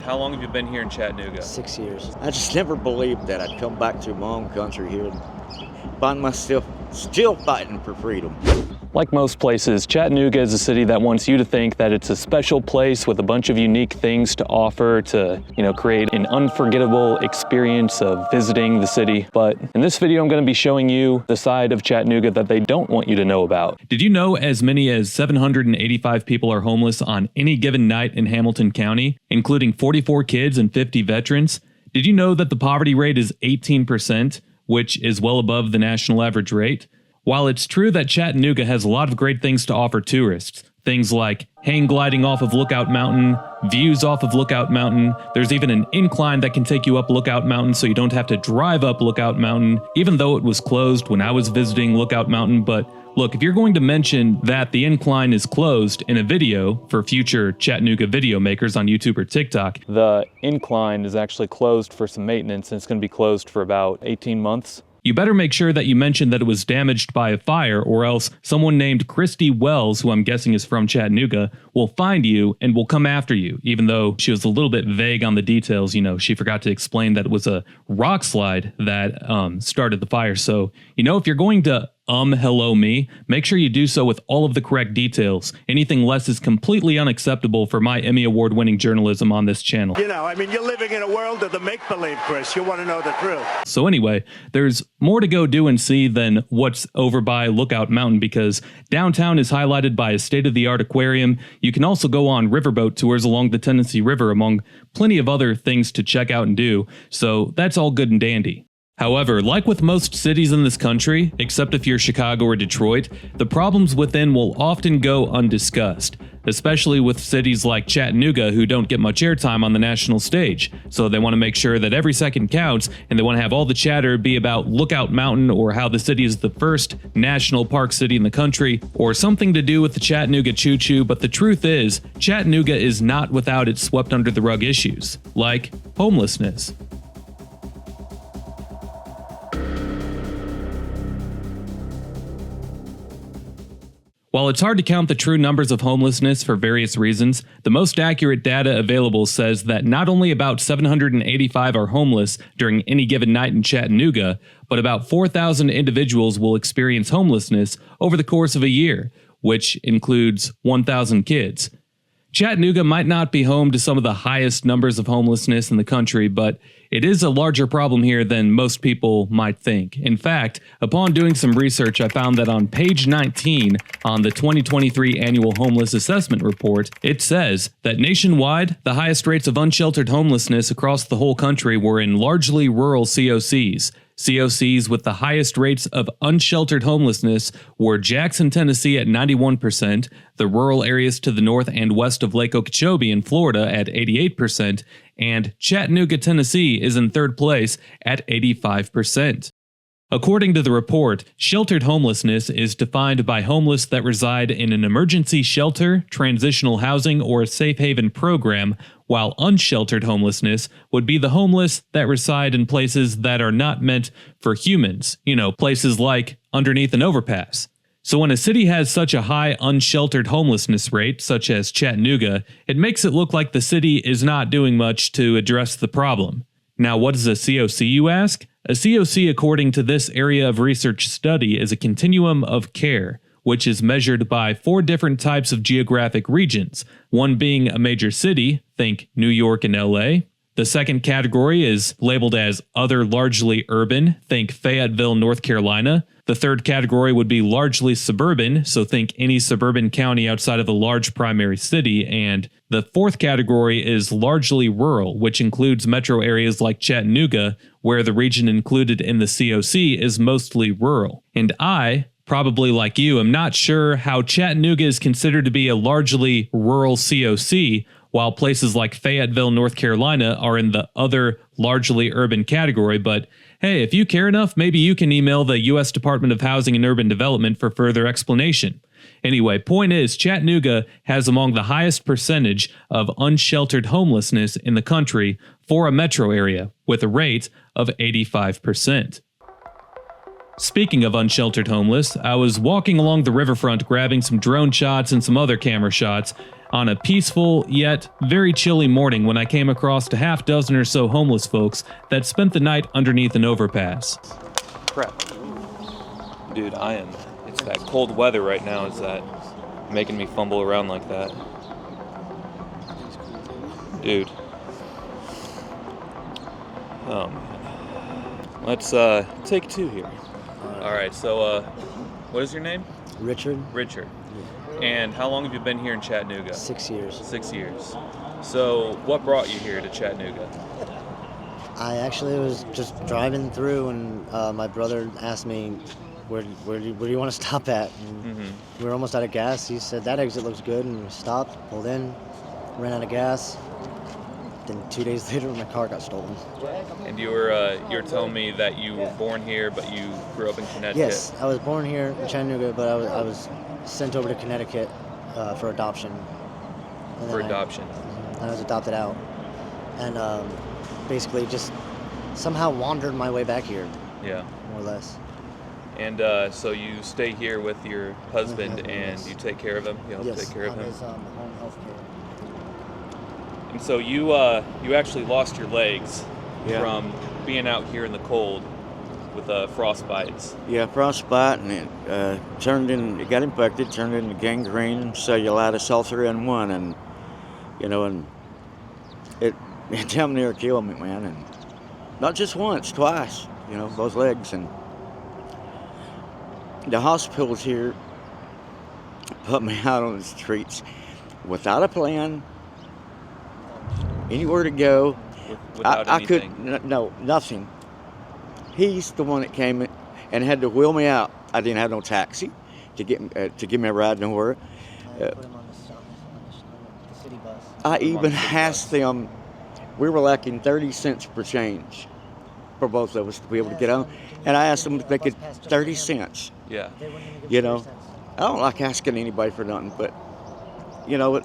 How long have you been here in Chattanooga? 6 years. I just never believed that I'd come back to my own country here and find myself still fighting for freedom. Like most places, Chattanooga is a city that wants you to think that it's a special place with a bunch of unique things to offer to, create an unforgettable experience of visiting the city. But in this video, I'm going to be showing you the side of Chattanooga that they don't want you to know about. Did you know as many as 785 people are homeless on any given night in Hamilton County, including 44 kids and 50 veterans? Did you know that the poverty rate is 18%, which is well above the national average rate? While it's true that Chattanooga has a lot of great things to offer tourists, things like hang gliding off of Lookout Mountain, views off of Lookout Mountain, there's even an incline that can take you up Lookout Mountain so you don't have to drive up Lookout Mountain, even though it was closed when I was visiting Lookout Mountain. But look, if you're going to mention that the incline is closed in a video for future Chattanooga video makers on YouTube or TikTok, the incline is actually closed for some maintenance and it's going to be closed for about 18 months. You better make sure that you mention that it was damaged by a fire, or else someone named Christy Wells, who I'm guessing is from Chattanooga, will find you and will come after you, even though she was a little bit vague on the details. She forgot to explain that it was a rock slide that started the fire. So, if you're going to hello me, make sure you do so with all of the correct details. Anything less is completely unacceptable for my Emmy Award-winning journalism on this channel. You're living in a world of the make-believe, Chris. You want to know the truth. So anyway, there's more to go do and see than what's over by Lookout Mountain, because downtown is highlighted by a state-of-the-art aquarium. You can also go on riverboat tours along the Tennessee River, among plenty of other things to check out and do. So that's all good and dandy. However, like with most cities in this country, except if you're Chicago or Detroit, the problems within will often go undiscussed, especially with cities like Chattanooga who don't get much airtime on the national stage. So they want to make sure that every second counts, and they want to have all the chatter be about Lookout Mountain or how the city is the first national park city in the country, or something to do with the Chattanooga choo-choo. But the truth is, Chattanooga is not without its swept under the rug issues, like homelessness. While it's hard to count the true numbers of homelessness for various reasons, the most accurate data available says that not only about 785 are homeless during any given night in Chattanooga, but about 4,000 individuals will experience homelessness over the course of a year, which includes 1,000 kids. Chattanooga might not be home to some of the highest numbers of homelessness in the country, but it is a larger problem here than most people might think. In fact, upon doing some research, I found that on page 19 on the 2023 Annual Homeless Assessment Report, it says that nationwide, the highest rates of unsheltered homelessness across the whole country were in largely rural COCs. COCs with the highest rates of unsheltered homelessness were Jackson, Tennessee at 91%, the rural areas to the north and west of Lake Okeechobee in Florida at 88%, and Chattanooga, Tennessee is in third place at 85%. According to the report, sheltered homelessness is defined by homeless that reside in an emergency shelter, transitional housing, or a safe haven program, while unsheltered homelessness would be the homeless that reside in places that are not meant for humans, places like underneath an overpass. So when a city has such a high unsheltered homelessness rate, such as Chattanooga, it makes it look like the city is not doing much to address the problem. Now, what is a COC, you ask? A COC, according to this area of research study, is a continuum of care, which is measured by 4 different types of geographic regions, one being a major city, think New York and LA. The second category is labeled as other largely urban, think Fayetteville, North Carolina. The third category would be largely suburban, so think any suburban county outside of a large primary city. And the fourth category is largely rural, which includes metro areas like Chattanooga, where the region included in the COC is mostly rural. And I, probably like you, am not sure how Chattanooga is considered to be a largely rural COC, while places like Fayetteville, North Carolina are in the other largely urban category. But hey, if you care enough, maybe you can email the U.S. Department of Housing and Urban Development for further explanation. Anyway, point is, Chattanooga has among the highest percentage of unsheltered homelessness in the country for a metro area, with a rate of 85%. Speaking of unsheltered homeless, I was walking along the riverfront grabbing some drone shots and some other camera shots on a peaceful yet very chilly morning when I came across a half dozen or so homeless folks that spent the night underneath an overpass. Crap. Dude, it's that cold weather right now is that making me fumble around like that. Dude. Oh man. Let's take two here. Alright, so what is your name? Richard. Richard. And how long have you been here in Chattanooga? 6 years. 6 years. So what brought you here to Chattanooga? I actually was just driving through, and my brother asked me, where do you want to stop at? And we were almost out of gas. He said, that exit looks good, and we stopped, pulled in, ran out of gas. Then 2 days later, my car got stolen. And you were telling me that you were born here, but you grew up in Connecticut. Yes, I was born here in Chattanooga, but I was sent over to Connecticut for adoption. For adoption. I was adopted out, and basically just somehow wandered my way back here. Yeah. More or less. And so you stay here with your husband, and you take care of him. You help take care of him. Yes, on his home health care. And so you actually lost your legs from being out here in the cold with frostbites. Yeah, frostbite, and it got infected, turned into gangrene, cellulitis, all three in one, and it damn near killed me, man, and not just once, twice, those legs, and the hospitals here put me out on the streets without a plan, anywhere to go. I couldn't, no, nothing. He's the one that came and had to wheel me out. I didn't have no taxi to give me a ride nowhere. I put him on the city bus. I even asked them, we were lacking 30 cents per change for both of us to be able to get on. And I asked them if they could 30 cents. Yeah. I don't like asking anybody for nothing, but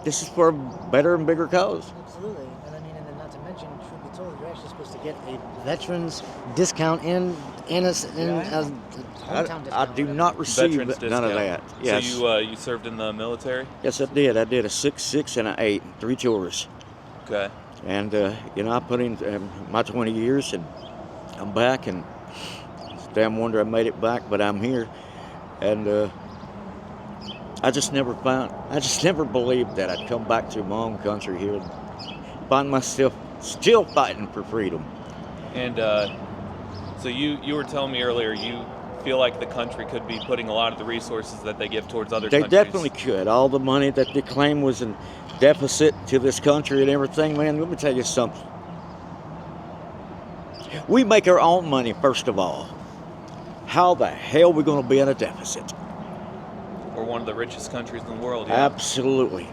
this is for a better and bigger cause. Absolutely. And then not to mention, truth be told, you're actually supposed to get a veteran's discount and a hometown discount. I do not receive Veterans none of discount. that. Yes. So you served in the military? Yes, I did. I did a 6, and an 8, 3 tours. Okay. And, I put in my 20 years, and I'm back, and it's a damn wonder I made it back, but I'm here. And I just never believed that I'd come back to my own country here and find myself still fighting for freedom. And so you were telling me earlier you feel like the country could be putting a lot of the resources that they give towards other countries. They definitely could. All the money that they claim was in deficit to this country and everything, man, let me tell you something. We make our own money, first of all. How the hell are we going to be in a deficit? We're one of the richest countries in the world. Yeah. Absolutely.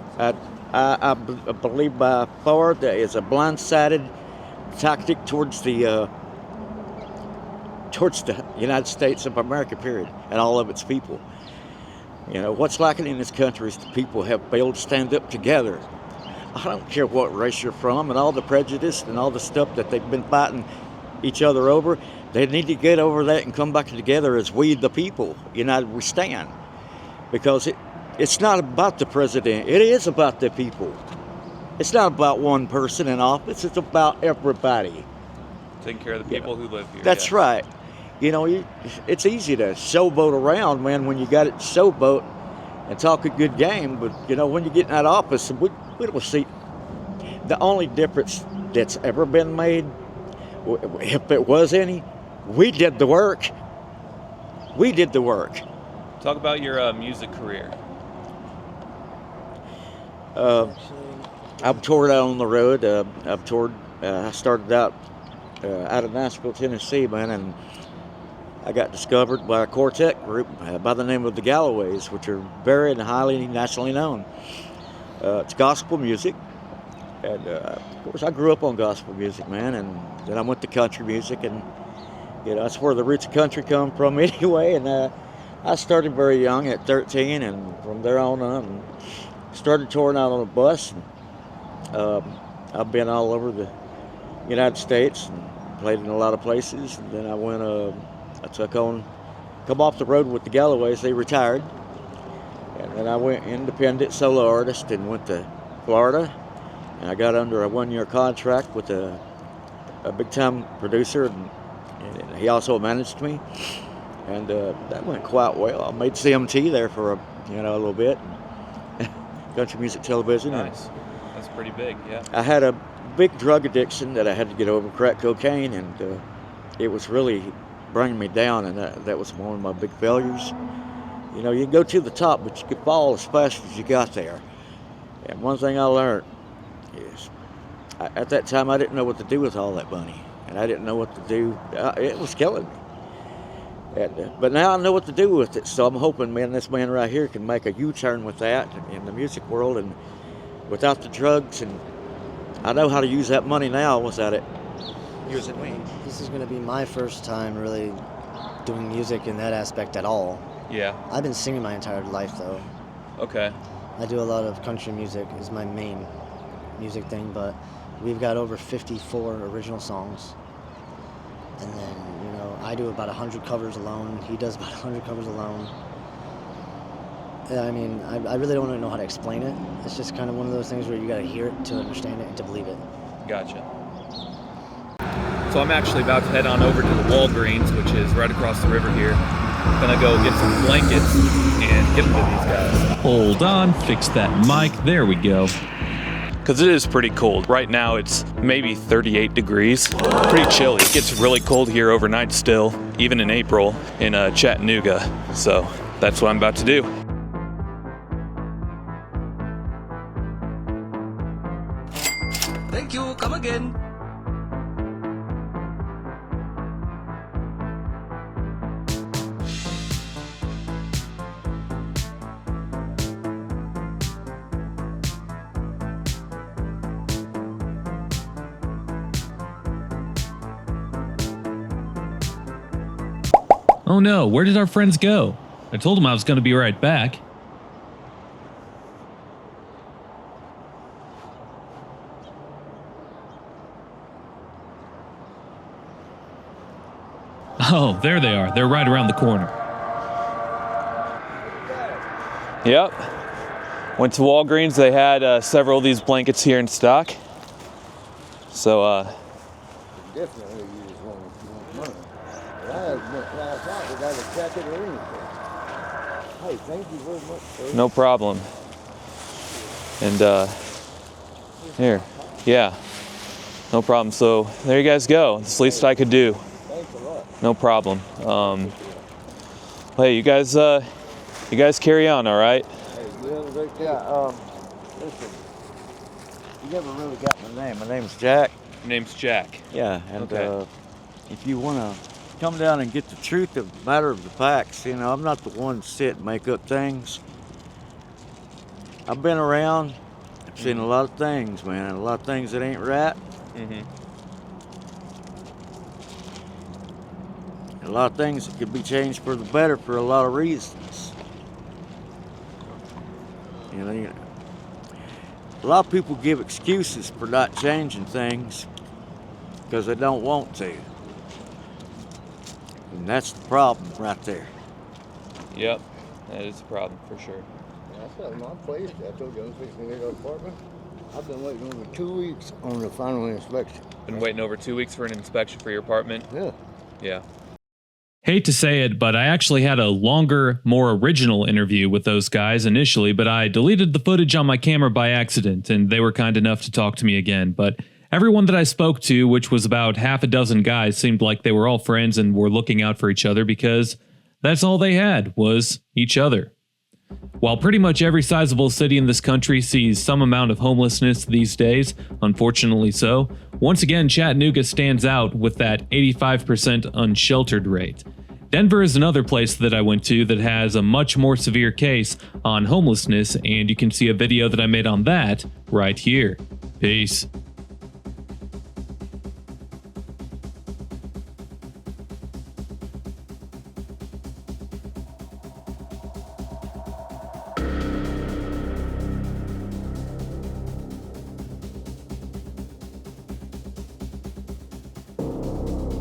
I believe by far that is a blindsided tactic towards the United States of America, period, and all of its people. What's lacking in this country is the people have failed to stand up together. I don't care what race you're from and all the prejudice and all the stuff that they've been fighting each other over. They need to get over that and come back together as we, the people, united we stand. Because it's not about the president. It is about the people. It's not about one person in office. It's about everybody. Taking care of the people who live here. That's right. It's easy to showboat around, man, when you got it showboat and talk a good game. But, when you get in that office, we don't see the only difference that's ever been made, if it was any, we did the work. We did the work. Talk about your music career. I've toured out on the road. I started out of Nashville, Tennessee, man, and I got discovered by a quartet group by the name of the Galloways, which are very and highly nationally known. It's gospel music, and of course I grew up on gospel music, man, and then I went to country music, and that's where the roots of country come from anyway, and I started very young at 13, and from there on and started touring out on a bus. And, I've been all over the United States and played in a lot of places. And then I come off the road with the Galloways. They retired. And then I went independent solo artist and went to Florida, and I got under a 1-year contract with a big-time producer, and he also managed me, and that went quite well. I made CMT there for a little bit, country music television. Nice. That's pretty big, yeah. I had a big drug addiction that I had to get over, crack cocaine, and it was really bringing me down, and that was one of my big failures. You know, you can go to the top, but you could fall as fast as you got there. And one thing I learned is, at that time, I didn't know what to do with all that money, and I didn't know what to do. It was killing me. But now I know what to do with it, so I'm hoping, man, this man right here can make a U-turn with that in the music world, and without the drugs, and I know how to use that money now without it using me. This is going to be my first time really doing music in that aspect at all. Yeah. I've been singing my entire life, though. Okay. I do a lot of country music is my main music thing, but we've got over 54 original songs. And then, I do about 100 covers alone. He does about 100 covers alone. I mean, I really don't know how to explain it. It's just kind of one of those things where you got to hear it to understand it and to believe it. Gotcha. So I'm actually about to head on over to the Walgreens, which is right across the river here. Gonna go get some blankets and get them to these guys. Hold on, fix that mic. There we go. Because it is pretty cold. Right now it's maybe 38 degrees. Pretty chilly. It gets really cold here overnight still, even in April in Chattanooga. So that's what I'm about to do. Thank you, come again. Oh no, where did our friends go? I told them I was going to be right back. Oh, there they are. They're right around the corner. Yep. Went to Walgreens. They had several of these blankets here in stock. So, Definitely you just want money. But I went last night without a jacket or anything. Hey, thank you very much, sir. no problem. And, here. Yeah. No problem. So, there you guys go. It's the least I could do. Thanks a lot. No problem. Hey, you guys carry on, all right? Hey, you have a great day. Listen, you never really got my name. My name's Jack. Name's Jack. Yeah, and Okay. if you want to come down and get the truth of the matter of the facts, I'm not the one to sit and make up things. I've been around. I've seen a lot of things, man, and a lot of things that ain't right. Mm-hmm. A lot of things that could be changed for the better for a lot of reasons. A lot of people give excuses for not changing things because they don't want to. And that's the problem right there. Yep, that is a problem for sure. I said, my place, I told you I'm fixing to get an apartment. I've been waiting over 2 weeks on the final inspection. Been waiting over 2 weeks for an inspection for your apartment? Yeah. Yeah. Hate to say it, but I actually had a longer, more original interview with those guys initially, but I deleted the footage on my camera by accident, and they were kind enough to talk to me again. But everyone that I spoke to, which was about half a dozen guys, seemed like they were all friends and were looking out for each other because that's all they had was each other. While pretty much every sizable city in this country sees some amount of homelessness these days, unfortunately so, once again Chattanooga stands out with that 85% unsheltered rate. Denver is another place that I went to that has a much more severe case on homelessness, and you can see a video that I made on that right here. Peace.